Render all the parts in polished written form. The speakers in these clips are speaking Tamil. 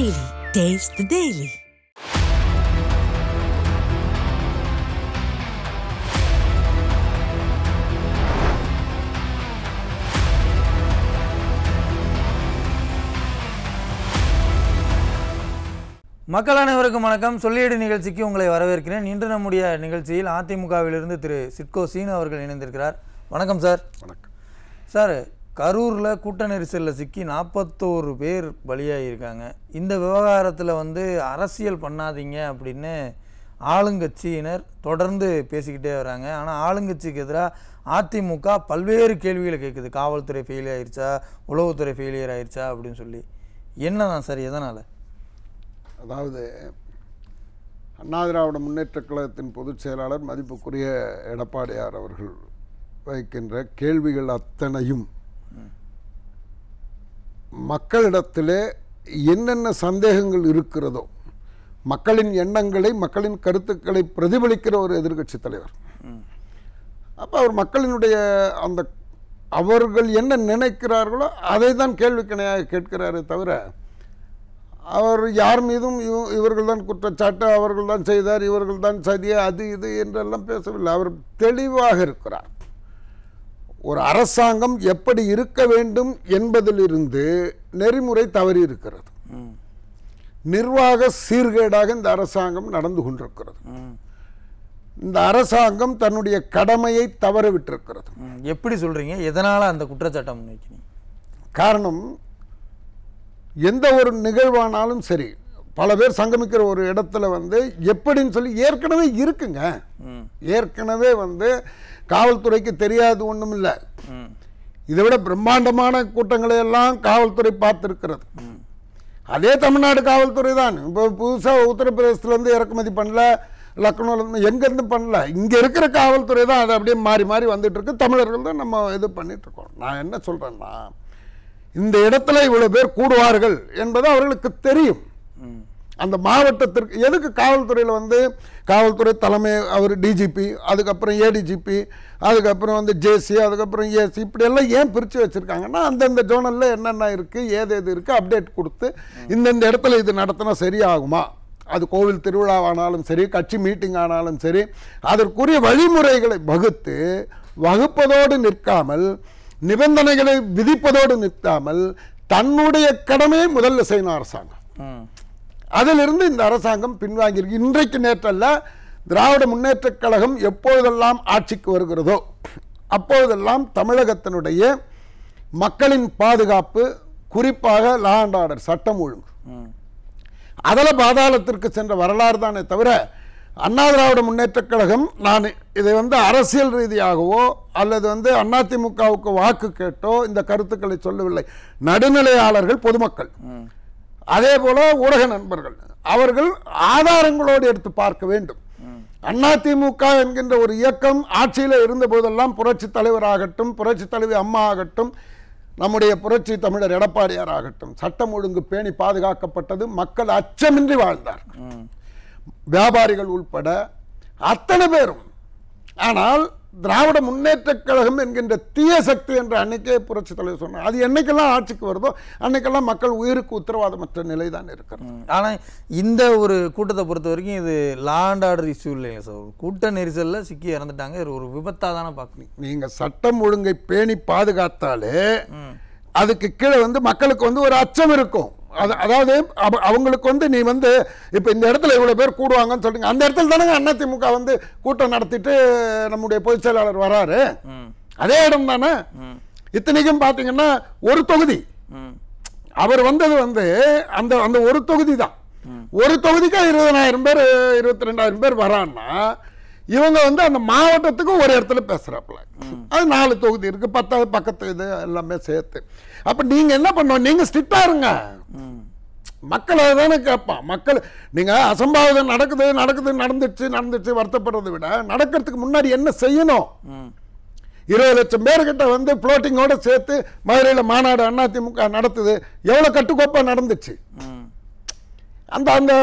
Daily. Taste the Daily. மக்கள் அனைவருக்கும் வணக்கம். சொல்லியடி நிகழ்ச்சிக்கு உங்களை வரவேற்கிறேன். இன்று நம்முடைய நிகழ்ச்சியில் அதிமுகவிலிருந்து திரு சிட்கோ சீனு அவர்கள் இணைந்திருக்கிறார். வணக்கம் சார். வணக்கம் சார். கரூரில் கூட்ட நெரிசலில் சிக்கி 41 பேர் பலியாகியிருக்காங்க. இந்த விவகாரத்தில் அரசியல் பண்ணாதீங்க அப்படின்னு ஆளுங்கட்சியினர் தொடர்ந்து பேசிக்கிட்டே வராங்க. ஆனால் ஆளுங்கட்சிக்கு எதிராக அதிமுக பல்வேறு கேள்விகளை கேட்குது. காவல்துறை ஃபெயிலியர் ஆயிடுச்சா, உளவுத்துறை ஃபெயிலியர் ஆயிடுச்சா அப்படின்னு சொல்லி. என்னதான் சார், எதனால்? அதாவது அண்ணா திராவிட முன்னேற்றக் கழகத்தின் பொதுச் செயலாளர் மதிப்புக்குரிய எடப்பாடியார் அவர்கள் வைக்கின்ற கேள்விகள் அத்தனையும் மக்களிடத்திலே என்னென்ன சந்தேகங்கள் இருக்கிறதோ, மக்களின் எண்ணங்களை, மக்களின் கருத்துக்களை பிரதிபலிக்கிற ஒரு எதிர்க்கட்சி தலைவர். அப்போ அவர் மக்களினுடைய அந்த அவர்கள் என்ன நினைக்கிறார்களோ அதை தான் கேள்விக்கிணையாக கேட்கிறாரே தவிர, அவர் யார் மீதும் இவர்கள் தான் குற்றச்சாட்டு, அவர்கள் தான் செய்தார், இவர்கள் தான் சதியே, அது இது என்றெல்லாம் பேசவில்லை. அவர் தெளிவாக இருக்கிறார். ஒரு அரசாங்கம் எப்படி இருக்க வேண்டும் என்பதிலிருந்து நெறிமுறை தவறி இருக்கிறது. நிர்வாக சீர்கேடாக இந்த அரசாங்கம் நடந்து கொண்டிருக்கிறது. இந்த அரசாங்கம் தன்னுடைய கடமையை தவறவிட்டிருக்கிறது. எப்படி சொல்றீங்க? எதனால அந்த குற்றச்சாட்டை முன்வைக்கிறீங்க? காரணம், எந்த ஒரு நிகழ்வானாலும் சரி, பல பேர் சங்கமிக்கிற ஒரு இடத்துல எப்படின்னு சொல்லி ஏற்கனவே இருக்குங்க. ஏற்கனவே காவல்துறைக்கு தெரியாது ஒன்றும் இல்லை. இதை விட பிரம்மாண்டமான கூட்டங்களை எல்லாம் காவல்துறை பார்த்துருக்கிறது. அதே தமிழ்நாடு காவல்துறை தான். இப்போ புதுசாக உத்தரப்பிரதேசத்துலேருந்து இறக்குமதி பண்ணல, லக்னோலேருந்து எங்கேருந்து பண்ணல, இங்கே இருக்கிற காவல்துறை தான் அதை அப்படியே மாறி மாறி வந்துட்டு இருக்கு. தமிழர்கள் தான் நம்ம இது பண்ணிட்டு இருக்கோம். நான் என்ன சொல்கிறேன்னா, இந்த இடத்துல இவ்வளவு பேர் கூடுவார்கள் என்பது அவர்களுக்கு தெரியும். அந்த மாவட்டத்திற்கு எதுக்கு காவல்துறையில் காவல்துறை தலைமை அவர் டிஜிபி, அதுக்கப்புறம் ஏடிஜிபி, அதுக்கப்புறம் ஜேசி, அதுக்கப்புறம் ஏசி, இப்படியெல்லாம் ஏன் பிரித்து வச்சுருக்காங்கன்னா, அந்தந்த ஜோனலில் என்னென்ன இருக்குது, ஏது எது இருக்குது அப்டேட் கொடுத்து, இந்தந்த இடத்துல இது நடத்தினா சரியாகுமா, அது கோவில் திருவிழாவானாலும் சரி, கட்சி மீட்டிங் ஆனாலும் சரி, அதற்குரிய வழிமுறைகளை வகுப்பதோடு நிற்காமல், நிபந்தனைகளை விதிப்பதோடு நிற்காமல், தன்னுடைய கடமையை முதல்ல செய்யணும் அரசாங்கம். அதிலிருந்து இந்த அரசாங்கம் பின்வாங்கியிருக்கு. இன்றைக்கு நேற்றல்ல, திராவிட முன்னேற்றக் கழகம் எப்பொழுதெல்லாம் ஆட்சிக்கு வருகிறதோ அப்போதெல்லாம் தமிழகத்தினுடைய மக்களின் பாதுகாப்பு, குறிப்பாக லா அண்ட் ஆர்டர், சட்டம் ஒழுங்கு, அதில் பாதாளத்திற்கு சென்ற வரலாறு தானே தவிர, அண்ணா திராவிட முன்னேற்றக் கழகம் நான் இதை அரசியல் ரீதியாகவோ அல்லது அதிமுகவுக்கு வாக்கு கேட்டோ இந்த கருத்துக்களை சொல்லவில்லை. நடுநிலையாளர்கள், பொதுமக்கள், அதே போல ஊடக நண்பர்கள், அவர்கள் ஆதாரங்களோடு எடுத்து பார்க்க வேண்டும். அதிமுக என்கின்ற ஒரு இயக்கம் ஆட்சியில் இருந்த போதெல்லாம் புரட்சி தலைவராகட்டும், புரட்சி தலைவி அம்மா ஆகட்டும், நம்முடைய புரட்சி தமிழர் எடப்பாடியார் ஆகட்டும், சட்டம் ஒழுங்கு பேணி பாதுகாக்கப்பட்டது. மக்கள் அச்சமின்றி வாழ்ந்தார், வியாபாரிகள் உள்பட அத்தனை பேரும். ஆனால் திராவிட முன்னேற்றக் கழகம் என்கின்ற தீய சக்தி என்ற அன்னைக்கே புரட்சி தலைவர் சொன்னார். அது என்னைக்கெல்லாம் ஆட்சிக்கு வருதோ அன்னைக்கெல்லாம் மக்கள் உயிருக்கு உத்தரவாதமற்ற நிலை தான் இருக்கிறது. ஆனால் இந்த ஒரு கூட்டத்தை பொறுத்த வரைக்கும் இது லா அண்ட் ஆர்டர் இஷ்யூ இல்லைங்க சார். கூட்ட நெரிசலில் சிக்கி இறந்துட்டாங்க. இது ஒரு விபத்தாக தானே பார்க்கணும். நீங்கள் சட்டம் ஒழுங்கை பேணி பாதுகாத்தாலே அதுக்கு கீழே மக்களுக்கு ஒரு அச்சம் இருக்கும். அதாவது அவங்களுக்கு நீ இப்போ இந்த இடத்துல இவ்வளோ பேர் கூடுவாங்கன்னு சொல்றீங்க, அந்த இடத்துல தானே அதிமுக கூட்டம் நடத்திட்டு நம்முடைய பொதுச் செயலாளர் வராரு. அதே இடம் தானே. இத்தனைக்கும் பார்த்தீங்கன்னா ஒரு தொகுதி அவர் வந்தது அந்த அந்த ஒரு தொகுதி தான். ஒரு தொகுதிக்கு 20,000 பேர் 22,000 பேர் வரான்னா, இவங்க அந்த மாவட்டத்துக்கு ஒரு இடத்துல பேசுறாப்புல. அது 4 தொகுதி இருக்கு, 10 பக்கத்து இது எல்லாமே சேர்த்து. அப்ப நீங்க என்ன பண்ணுவோம், நீங்க ஸ்ட்ரிக்டா இருங்க. மக்கள் தானே கேட்பான். மக்கள் நீங்க அசம்பாவிதம் நடந்துச்சு வருத்தப்படுறதை விட, நடக்கிறதுக்கு முன்னாடி என்ன செய்யணும்? 20 லட்சம் பேர்கிட்ட புளோட்டிங்கோட சேர்த்து மதுரையில் மாநாடு அதிமுக நடத்துது. எவ்வளவு கட்டுக்கோப்பா நடந்துச்சு. அந்த அந்த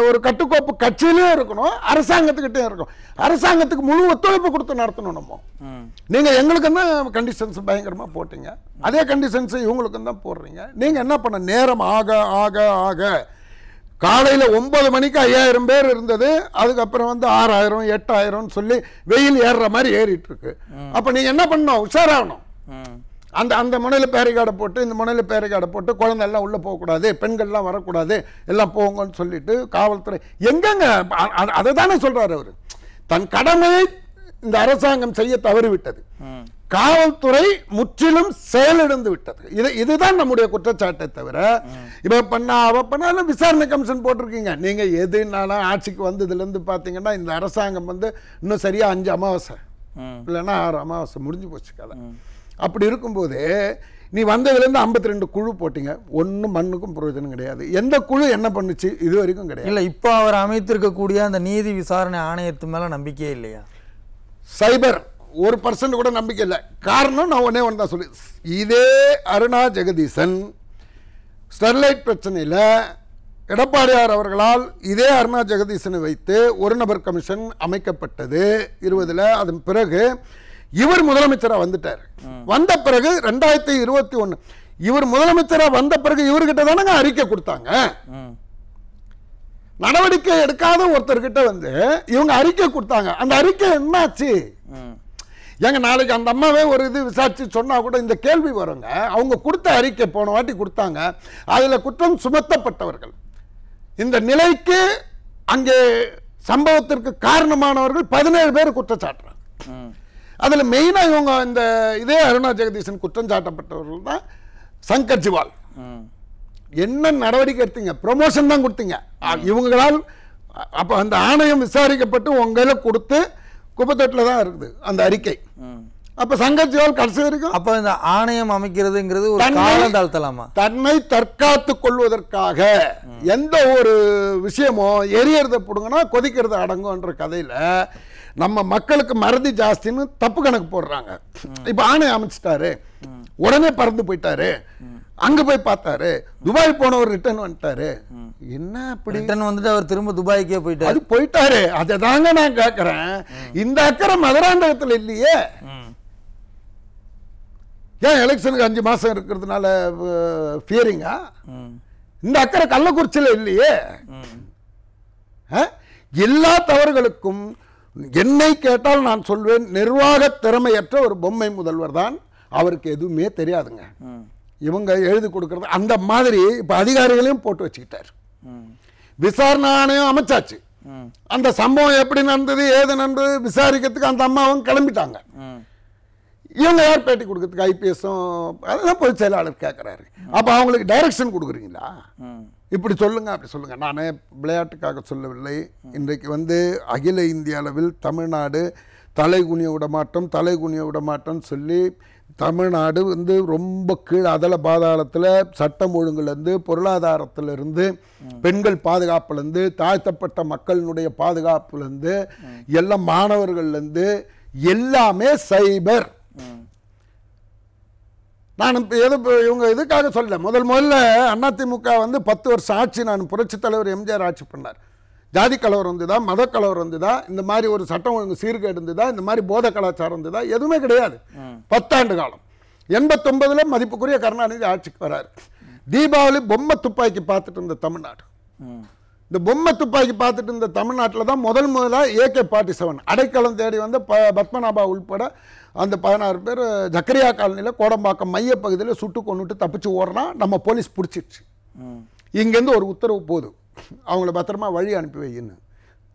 ஒரு கட்டுக்கோப்பு கட்சியிலையும் இருக்கணும், அரசாங்கத்துக்கிட்டையும் இருக்கணும். அரசாங்கத்துக்கு முழு ஒத்துழைப்பு கொடுத்து நடத்தணும். நம்ம நீங்கள் எங்களுக்கு தான் கண்டிஷன்ஸ் பயங்கரமாக போட்டீங்க, அதே கண்டிஷன்ஸ் இவங்களுக்கும் தான் போடுறீங்க. நீங்கள் என்ன பண்ண, நேரம் ஆக ஆக ஆக காலையில் 9 மணிக்கு 5000 பேர் இருந்தது, அதுக்கப்புறம் வந்து 6000 8000 சொல்லி வெயில் ஏறுற மாதிரி ஏறிட்டு இருக்கு. அப்போ நீங்கள் என்ன பண்ணணும், உஷாராகணும். அந்த அந்த முனையில் பேரிகாடை போட்டு இந்த முனையில் பேரிகாடை போட்டு குழந்தை எல்லாம் உள்ளே போகக்கூடாது, பெண்கள்லாம் வரக்கூடாது, எல்லாம் போங்கன்னு சொல்லிட்டு காவல்துறை எங்கெங்க அதை தானே சொல்கிறார் அவர். தன் கடமையை இந்த அரசாங்கம் செய்ய தவறிவிட்டது, காவல்துறை முற்றிலும் செயலிழந்து விட்டது. இதுதான் நம்முடைய குற்றச்சாட்டை தவிர இவ பண்ணா அவ பண்ணாலும் விசாரணை கமிஷன் போட்டிருக்கீங்க. நீங்க எதுனாலும் ஆட்சிக்கு வந்ததுலேருந்து பார்த்தீங்கன்னா இந்த அரசாங்கம் வந்து இன்னும் சரியா 5 அமாவாசை இல்லைன்னா 6 அமாவாசை முடிஞ்சு போச்சு கதை. அப்படி இருக்கும்போது நீ வந்ததுலேருந்து 52 குழு போட்டீங்க, ஒன்றும் மண்ணுக்கும் பிரயோஜனம் கிடையாது. எந்த குழு என்ன பண்ணுச்சு இது வரைக்கும் கிடையாது. இல்லை, இப்போ அவர் அமைத்திருக்கக்கூடிய அந்த நீதி விசாரணை ஆணையத்து மேலே நம்பிக்கையே இல்லையா? சைபர் 1% கூட நம்பிக்கை இல்லை. காரணம் நான் ஒன்னே ஒன்று தான் சொல்லி, இதே அருணா ஜெகதீசன் ஸ்டெர்லைட் பிரச்சனையில் எடப்பாடியார் அவர்களால் இதே அருணா ஜெகதீசனை வைத்து ஒரு நபர் கமிஷன் அமைக்கப்பட்டது 20. அதன் பிறகு இவர் முதலமைச்சராக வந்துட்டார். வந்த பிறகு 2021 இவர் முதலமைச்சராக வந்த பிறகு இவர்கிட்ட தானங்க அறிக்கை கொடுத்தாங்க. நடவடிக்கை எடுக்காத ஒருத்தர்கிட்ட வந்து இவங்க அறிக்கை கொடுத்தாங்க. அந்த அறிக்கை என்னாச்சு? ஏங்க நாளைக்கு அந்த அம்மாவே ஒரு இது விசாரிச்சு சொன்னா கூட இந்த கேள்வி வருங்க. அவங்க கொடுத்த அறிக்கை போன வாட்டி கொடுத்தாங்க, அதில் குற்றம் சுமத்தப்பட்டவர்கள், இந்த நிலைக்கு அங்கே சம்பவத்திற்கு காரணமானவர்கள் 17 பேர் குற்றச்சாட்டுறாங்க. அதில் மெயினாக இவங்க இந்த இதே அருணா ஜெகதீசன் குற்றம் சாட்டப்பட்டவர்கள் தான் சங்கர் ஜிவால். என்ன நடவடிக்கை எடுத்தீங்க? ப்ரொமோஷன் தான் கொடுத்தீங்க இவங்களால். அப்போ அந்த ஆணையம் விசாரிக்கப்பட்டு உங்களை கொடுத்து குப்பத்தொட்டில் தான் இருக்குது அந்த அறிக்கை. அப்போ சங்கர் ஜிவால் கடைசி வரைக்கும் அப்போ இந்த ஆணையம் அமைக்கிறதுங்கிறது ஒரு காலம் தாழ்த்தலாமா? தன்னை தற்காத்து கொள்வதற்காக எந்த ஒரு விஷயமோ எரியறதை போடுங்கன்னா கொதிக்கிறது அடங்கும்ன்ற கதையில் நம்ம மக்களுக்கு மறதி ஜாஸ்தின்னு தப்பு கணக்கு போடுறாங்க. இப்போ ஆணையம் அமைச்சிட்டாரு, உடனே பறந்து போயிட்டாரு, அங்க போய் பார்த்தாரு, துபாய் போனவர் ரிட்டர்ன் வந்துட்டாரு. என்ன அப்படி ரிட்டர்ன் வந்துட்டு அவர் திரும்ப துபாய்க்கே போயிட்டாரு. அதை தாங்க நான் கேட்கிறேன். இந்த அக்கறை மதுராந்தகத்தில் இல்லையே. ஏன் எலெக்ஷனுக்கு 5 மாசம் இருக்கிறதுனால ஃபியரிங்கா? இந்த அக்கறை கள்ளக்குறிச்சியில் இல்லையே. எல்லா தவறுகளுக்கும் என்னை கேட்டால் நான் சொல்வேன், நிர்வாக திறமையற்ற ஒரு பொம்மை முதல்வர் தான். அவருக்கு எதுவுமே தெரியாதுங்க. இவங்க எழுதி கொடுக்கறது அந்த மாதிரி. இப்போ அதிகாரிகளையும் போட்டு வச்சுக்கிட்டார். விசாரணை ஆணையம் அமைச்சாச்சு. அந்த சம்பவம் எப்படி நடந்தது ஏது நடந்தது விசாரிக்கிறதுக்கு அந்த அம்மாவும் கிளம்பிட்டாங்க. இவங்க யார் பேட்டி கொடுக்கறதுக்கு? ஐபிஎஸும் அதுதான் பொதுச் செயலாளர் கேட்குறாரு. அப்போ அவங்களுக்கு டைரக்ஷன் கொடுக்குறீங்களா? இப்படி சொல்லுங்க அப்படி சொல்லுங்க. நான் விளையாட்டுக்காக சொல்லவில்லை. இன்றைக்கு வந்து அகில இந்திய அளவில் தமிழ்நாடு தலைகுனிய விடமாட்டோம் சொல்லி தமிழ்நாடு வந்து ரொம்ப கீழ் அதல பாதாளத்தில் சட்டம் ஒழுங்குலேருந்து பொருளாதாரத்திலிருந்து பெண்கள் பாதுகாப்புலேருந்து தாழ்த்தப்பட்ட மக்களினுடைய பாதுகாப்புலேருந்து எல்லாம் மாணவர்கள்லேருந்து எல்லாமே சைபர். நான் இவங்க இதுக்காக சொல்ல முதல்ல அதிமுக வந்து 10 வருஷம் ஆட்சி. நான் புரட்சித் தலைவர் எம்ஜிஆர் ஆட்சி பண்ணார். ஜாதி கலவரம் இருந்ததா, மத கலவரம் இருந்ததா, இந்த மாதிரி ஒரு சட்டம் ஒழுங்கு சீர்கேடு இருந்ததா, இந்த மாதிரி போத கலாச்சாரம் இருந்ததா? எதுவுமே கிடையாது. 10 ஆண்டு காலம். 89 மதிப்புக்குரிய கருணாநிதி ஆட்சிக்கு வராரு. தீபாவளி பொம்மை துப்பாக்கி பார்த்துட்டு இருந்த தமிழ்நாடு. இந்த பொம்மை துப்பாக்கி பார்த்துட்டு இருந்த தமிழ்நாட்டில் தான் முதலாக AK-47 அடைக்கலம் தேடி வந்து பத்மநாபா உள்பட அந்த 16 பேர் ஜக்கரியா காலனியில் கோடம்பாக்கம் மையப்பகுதியில் சுட்டு கொண்டுட்டு தப்பிச்சு ஓடுறா. நம்ம போலீஸ் பிடிச்சிடுச்சு. இங்கேருந்து ஒரு உத்தரவு போகுது, அவங்கள பத்திரமா வழி அனுப்பி வைன்னு.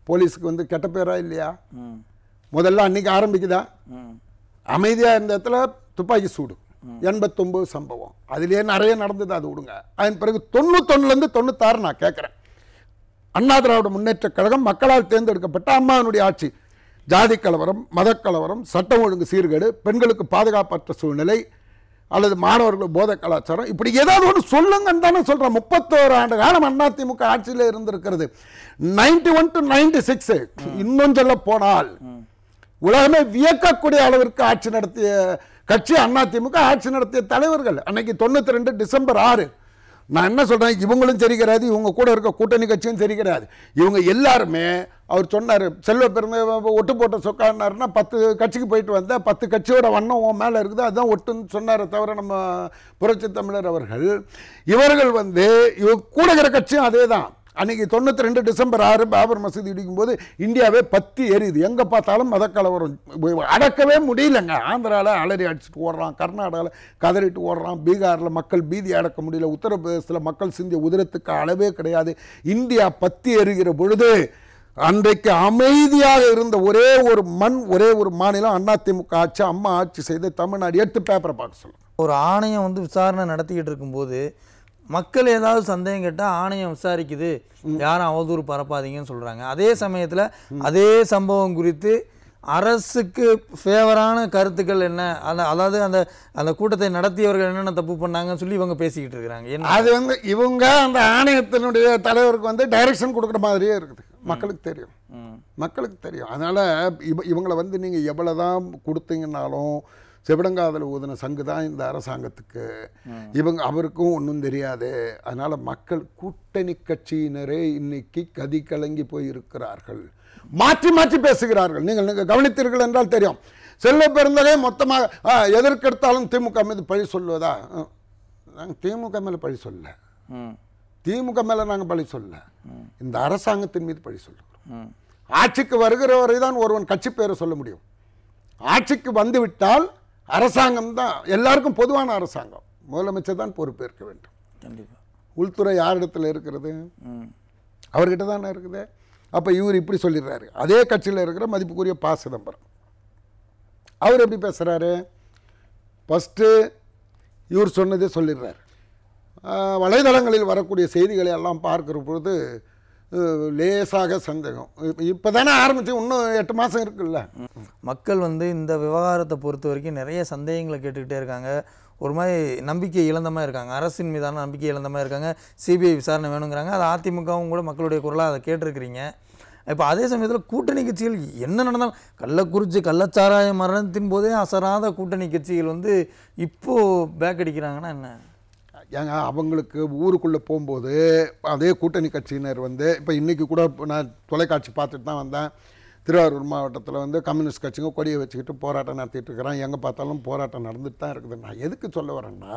போலீஸுக்கு வந்து கெட்ட பேரா இல்லையா? முதல்ல அன்னைக்கு ஆரம்பிக்குதா? அமைதியாக இருந்த இடத்துல துப்பாக்கி சூடு. 89 சம்பவம். அதுலேயே நிறைய நடந்தது, அது விடுங்க. அதன் பிறகு 91லேருந்து 96 நான் கேட்குறேன். அண்ணா திராவிட முன்னேற்ற கழகம் மக்களால் தேர்ந்தெடுக்கப்பட்ட அம்மாவினுடைய ஆட்சி. ஜாதி கலவரம், மதக்கலவரம், சட்டம் ஒழுங்கு சீர்கேடு, பெண்களுக்கு பாதுகாப்பற்ற சூழ்நிலை, அல்லது மாணவர்கள் போத கலாச்சாரம், இப்படி ஏதாவது ஒன்று சொல்லுங்கன்னு தானே சொல்கிறேன். 31 ஆண்டு காலம் அதிமுக ஆட்சியில் இருந்திருக்கிறது. 91 to 96 இன்னும் சொல்ல போனால் உலகமே வியக்கக்கூடிய அளவிற்கு ஆட்சி நடத்திய கட்சி அதிமுக. ஆட்சி நடத்திய தலைவர்கள் அன்னைக்கு 92 டிசம்பர் 6 நான் என்ன சொல்கிறேன், இவங்களும் சரி கிடையாது, இவங்க கூட இருக்க கூட்டணி கட்சியும் சரி கிடையாது. இவங்க எல்லாருமே அவர் சொன்னார், செல்வ பெருமை ஒட்டு போட்ட சொக்காருனாருன்னா 10 கட்சிக்கு போயிட்டு வந்தால் 10 கட்சியோட வண்ணம் உன் மேலே இருக்குது, அதுதான் ஒட்டுன்னு சொன்னார். தவிர நம்ம புரட்சி தமிழர் அவர்கள் இவர்கள் இவங்க கூட இருக்கிற கட்சியும் அதே தான். அன்றைக்கி 92 டிசம்பர் 6 பாபர் மசூதி இடிக்கும்போது இந்தியாவே பற்றி எரியுது. எங்கே பார்த்தாலும் மதக்கலவரம், அடக்கவே முடியலங்க. ஆந்திராவில் அலறி அடிச்சுட்டு ஓடுறான், கர்நாடகாவில் கதறிட்டு ஓடுறான், பீகாரில் மக்கள் பீதி அடக்க முடியல, உத்தரப்பிரதேசத்தில் மக்கள் சிந்திய உதிரத்துக்கு அளவே கிடையாது. இந்தியா பற்றி எரிகிற பொழுது அன்றைக்கு அமைதியாக இருந்த ஒரே ஒரு மண், ஒரே ஒரு மாநிலம் அதிமுக ஆட்சி, அம்மா ஆட்சி செய்த தமிழ்நாடு. 8 பேப்பரை பார்க்க சொல்லுங்கள். ஒரு ஆணையம் விசாரணை நடத்திக்கிட்டு இருக்கும்போது மக்கள் ஏதாவது சந்தேகம் கேட்டால் ஆணையம் விசாரிக்குது, யாரும் அவதூறு பரப்பாதீங்கன்னு சொல்கிறாங்க. அதே சமயத்தில் அதே சம்பவம் குறித்து அரசுக்கு ஃபேவரான கருத்துக்கள் என்ன, அதாவது அந்த கூட்டத்தை நடத்தியவர்கள் என்னென்ன தப்பு பண்ணாங்கன்னு சொல்லி இவங்க பேசிக்கிட்டு இருக்கிறாங்க. அது இவங்க அந்த ஆணையத்தினுடைய தலைவருக்கு டைரக்ஷன் கொடுக்குற மாதிரியே இருக்குது. மக்களுக்கு தெரியும், மக்களுக்கு தெரியும். அதனால் இவங்களை நீங்கள் எவ்வளோ தான் கொடுத்தீங்கன்னாலும் செவிடங்காதல் ஊதின சங்கு தான் இந்த அரசாங்கத்துக்கு. அவருக்கும் ஒன்றும் தெரியாது. அதனால் மக்கள் கூட்டணி கட்சியினரே இன்னைக்கு கதி கலங்கி போய் இருக்கிறார்கள். மாற்றி மாற்றி பேசுகிறார்கள். நீங்கள் கவனித்தீர்கள் என்றால் தெரியும். செல்வ பெருந்தகை மொத்தமாக எதற்கெடுத்தாலும் திமுக மீது பழி சொல்வதா? நாங்கள் திமுக மேலே பழி சொல்ல, திமுக மேலே நாங்கள் பழி சொல்ல, இந்த அரசாங்கத்தின் மீது பழி சொல்லுகிறோம். ஆட்சிக்கு வருகிற வரை தான் ஒருவன் கட்சி பேரை சொல்ல முடியும். ஆட்சிக்கு வந்துவிட்டால் அரசாங்கம் தான் எல்லாருக்கும் பொதுவான அரசாங்கம். முதலமைச்சர் தான் பொறுப்பேற்க வேண்டும். கண்டிப்பாக. உள்துறை யாரிடத்தில் இருக்கிறது? அவர்கிட்ட தானே இருக்குது. அப்போ இவர் இப்படி சொல்லிடுறாரு. அதே கட்சியில் இருக்கிற மதிப்புக்குரிய ப. சிதம்பரம் அவர் எப்படி பேசுகிறாரு? ஃபஸ்ட்டு இவர் சொன்னதே சொல்லிடுறாரு. வலைதளங்களில் வரக்கூடிய செய்திகளை எல்லாம் பார்க்குற பொழுது லேசாக சந்தேகம். இப்போ தானே ஆரம்பிச்சு, இன்னும் 8 மாதம் இருக்குல்ல. மக்கள் இந்த விவகாரத்தை பொறுத்த வரைக்கும் நிறைய சந்தேகங்களை கேட்டுக்கிட்டே இருக்காங்க. ஒரு மாதிரி நம்பிக்கை இழந்தமாக இருக்காங்க, அரசின் மீதான நம்பிக்கை இழந்தமாக இருக்காங்க. சிபிஐ விசாரணை வேணுங்கிறாங்க. அது அதிமுகவும் கூட மக்களுடைய குரலாக அதை கேட்டிருக்கிறீங்க. இப்போ அதே சமயத்தில் கூட்டணி கட்சிகள் என்ன நடந்தாலும், கள்ளக்குறிச்சி கள்ளச்சாராய மரணத்தின் போதே அசராத கூட்டணி கட்சிகள் இப்போது பேக் அடிக்கிறாங்கன்னா என்ன? ஏங்க, அவங்களுக்கு ஊருக்குள்ளே போகும்போது அதே கூட்டணி கட்சியினர் இப்போ இன்றைக்கி கூட நான் தொலைக்காட்சி பார்த்துட்டு தான் வந்தேன். திருவாரூர் மாவட்டத்தில் கம்யூனிஸ்ட் கட்சிங்க கொடியை வச்சுக்கிட்டு போராட்டம் நடத்திட்டு இருக்கிறான். எங்கே பார்த்தாலும் போராட்டம் நடந்துட்டு தான் இருக்குது. நான் எதுக்கு சொல்ல வரேன்னா,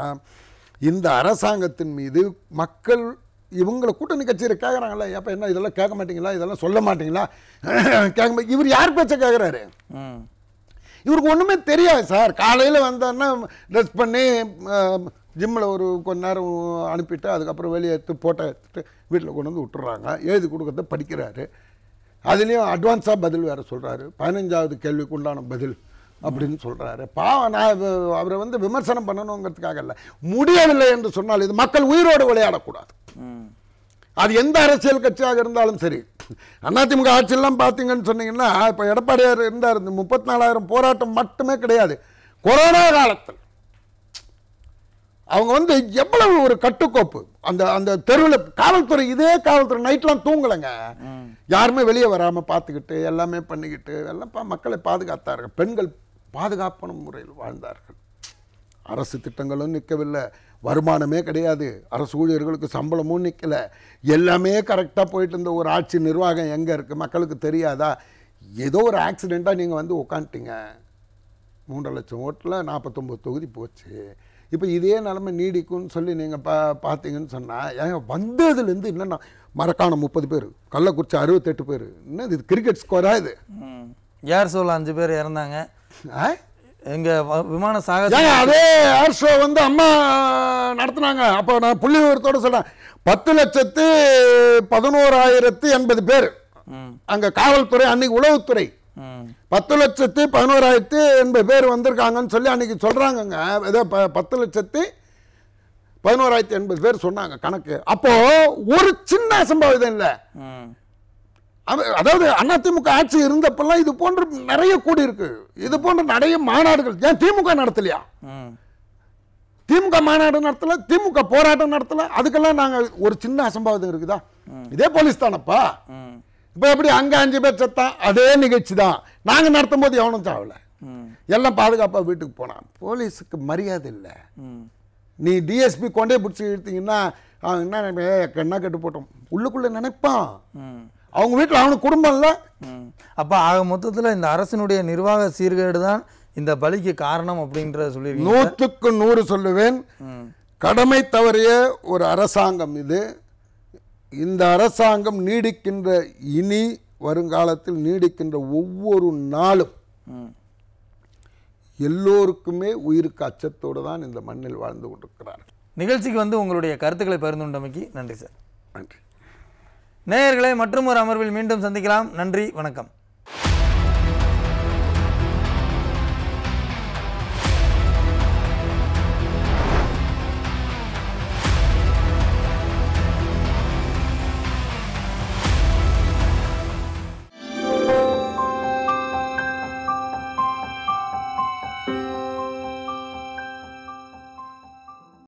இந்த அரசாங்கத்தின் மீது மக்கள் இவங்களை கூட்டணி கட்சியில் கேட்குறாங்களே, அப்போ என்ன இதெல்லாம் கேட்க மாட்டீங்களா, இதெல்லாம் சொல்ல மாட்டீங்களா, இவர் யார் பேச்சை கேட்குறாரு? இவருக்கு ஒன்றுமே தெரியாது சார். காலையில் வந்தாருன்னா ட்ரெஸ் பண்ணி ஜிம்மில் ஒரு கொஞ்ச நேரம் அனுப்பிட்டு அதுக்கப்புறம் வெளியே எடுத்து போட்டோ எடுத்துட்டு வீட்டில் கொண்டு விட்டுறாங்க. எழுதி கொடுக்கறத படிக்கிறாரு. அதுலேயும் அட்வான்ஸாக பதில் வேறு சொல்கிறாரு. 15வது கேள்விக்கு உண்டான பதில் அப்படின்னு சொல்கிறாரு. பாவம், நான் அவரை விமர்சனம் பண்ணணுங்கிறதுக்காக இல்லை, முடியவில்லை என்று சொன்னால் இது மக்கள் உயிரோடு விளையாடக்கூடாது. அது எந்த அரசியல் கட்சியாக இருந்தாலும் சரி. அதிமுக ஆட்சியெல்லாம் பார்த்தீங்கன்னு சொன்னீங்கன்னா, இப்போ எடப்பாடியார் இருந்தார், இந்த 34,000 போராட்டம் மட்டுமே கிடையாது. கொரோனா காலத்தில் அவங்க எவ்வளவு ஒரு கட்டுக்கோப்பு. அந்த தெருவில் காவல்துறை, இதே காவல்துறை நைட்லாம் தூங்கலைங்க. யாருமே வெளியே வராமல் பார்த்துக்கிட்டு எல்லாமே பண்ணிக்கிட்டு எல்லாம் மக்களை பாதுகாத்தார்கள். பெண்கள் பாதுகாப்பான முறையில் வாழ்ந்தார்கள். அரசு திட்டங்களும் நிற்கவில்லை, வருமானமே கிடையாது, அரசு ஊழியர்களுக்கு சம்பளமும் நிற்கலை, எல்லாமே கரெக்டாக போயிட்டு இருந்த ஒரு ஆட்சி நிர்வாகம் எங்கே இருக்குது? மக்களுக்கு தெரியாதா? ஏதோ ஒரு ஆக்சிடெண்ட்டாக நீங்கள் உட்காந்துட்டீங்க. 3 லட்சம் ஓட்டில் 49 தொகுதி போச்சு. இப்போ இதே நிலைமை நீடிக்கும்னு சொல்லி நீங்கள் பார்த்தீங்கன்னு சொன்னால், ஏங்க வந்ததுலேருந்து என்னென்னா மரக்காணம் 30 பேர், கள்ளக்குறிச்சி 68 பேர். என்ன இது கிரிக்கெட் ஸ்கோரா இது? ஏர் ஷோவில் 5 பேர் இறந்தாங்க. எங்கள் விமான சாகச அதே ஏர் ஷோ அம்மா நடத்துனாங்க. அப்போ நான் புள்ளி விவரத்தோடு சொல்கிறேன், 10,11,080 பேர் அங்கே காவல்துறை, அன்னைக்கு உளவுத்துறை 10,11,080 பேர் வந்திருக்காங்கன்னு சொல்லி அன்னைக்கு சொல்கிறாங்கங்க. ஏதோ 10,11,080 பேர் சொன்னாங்க கணக்கு. அப்போ ஒரு சின்ன அசம்பாவிதம் இல்லை. அதாவது அதிமுக ஆட்சி இருந்தப்பெல்லாம் இது போன்ற நிறைய கூடி இருக்கு, இது போன்ற நிறைய மாநாடுகள். ஏன் திமுக நடத்தலையா? திமுக மாநாடு நடத்தல, திமுக போராட்டம் நடத்தல, அதுக்கெல்லாம் நாங்கள் ஒரு சின்ன அசம்பாவிதம் இருக்குதா? இதே போலீஸ் தானப்பா. இப்போ எப்படி அங்கே 5 பேர் செத்தான், அதே நிகழ்ச்சி தான். நாங்கள் நடத்தும் போது எவனும் சாவல, எல்லாம் பாதுகாப்பாக வீட்டுக்கு போனான். போலீஸுக்கு மரியாதை இல்லை. நீ டிஎஸ்பி கொண்டே பிடிச்சி எடுத்தீங்கன்னா அவன் என்ன கெட்டு போட்டோம் உள்ளுக்குள்ளே நினைப்பான். அவங்க வீட்டில் அவனுக்கு குடும்பம் இல்லை. அப்போ ஆக மொத்தத்தில் இந்த அரசினுடைய நிர்வாக சீர்கேடு தான் இந்த பலிக்கு காரணம் அப்படின்றத சொல்லியிருக்கீங்க. 100க்கு 100 சொல்லுவேன். கடமை தவறிய ஒரு அரசாங்கம் இது. இந்த அரசாங்கம் நீடிக்கின்ற இனி வருங்காலத்தில் நீடிக்கின்ற ஒவ்வொரு நாளும் எல்லோருக்குமே உயிருக்கு அச்சத்தோடு தான் இந்த மண்ணில் வாழ்ந்து கொண்டிருக்கிறார்கள். நிகழ்ச்சிக்கு வந்து உங்களுடைய கருத்துக்களை பகிர்ந்துண்டமைக்கு நன்றி சார். நன்றி. நேயர்களை மற்றும் ஒரு அமர்வில் மீண்டும் சந்திக்கலாம். நன்றி, வணக்கம்.